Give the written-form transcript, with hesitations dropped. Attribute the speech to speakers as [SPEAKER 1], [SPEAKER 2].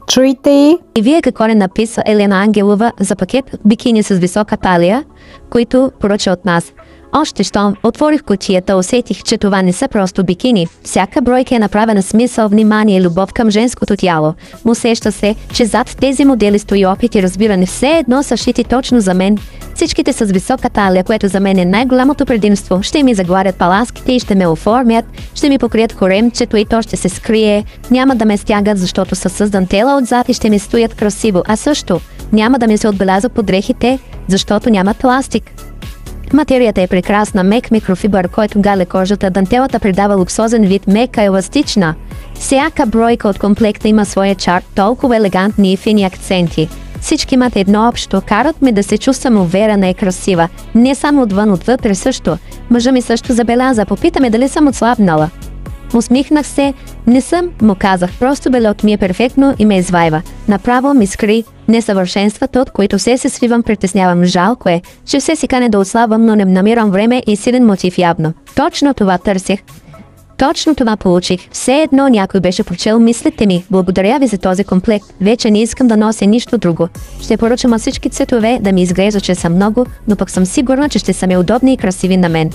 [SPEAKER 1] Чуйте и...
[SPEAKER 2] И вие какво не написа Елена Ангелова за пакет бикини с висока талия, които поръча от нас? Още щом отворих кутията, усетих, че това не са просто бикини. Всяка бройка е направена с мисъл, внимание и любов към женското тяло. Усеща се, че зад тези модели стои опит и разбиране, все едно са шити точно за мен. Всичките с висока талия, което за мен е най-голямото предимство. Ще ми загладят паласките и ще ме оформят, ще ми покрият коремчето и то ще се скрие. Няма да ме стягат, защото са с дантела отзад и ще ми стоят красиво. А също няма да ми се отбеляза под дрехите, защото нямат пластик. Материята е прекрасна, мек микрофибър, който галя кожата, дантелата придава луксозен вид, мека и еластична. Всяка бройка от комплекта има своя чар, толкова елегантни и фини акценти. Всички имат едно общо, карат ме да се чувствам уверена и красива. Не само отвън, отвътре също. Мъжа ми също забеляза, попитаме дали съм отслабнала. Усмихнах се, не съм, му казах, просто белот ми е перфектно и ме извайва. Направо ми скри несъвършенствата, от които все се свивам, притеснявам. Жалко е, че все си кане да отслабвам, но не намирам време и силен мотив явно. Точно това търсих. Точно това получих. Все едно някой беше прочел мислите ми. Благодаря ви за този комплект. Вече не искам да нося нищо друго. Ще поръчам всички цветове да ми изглежда, че са много, но пък съм сигурна, че ще са ми удобни и красиви на мен.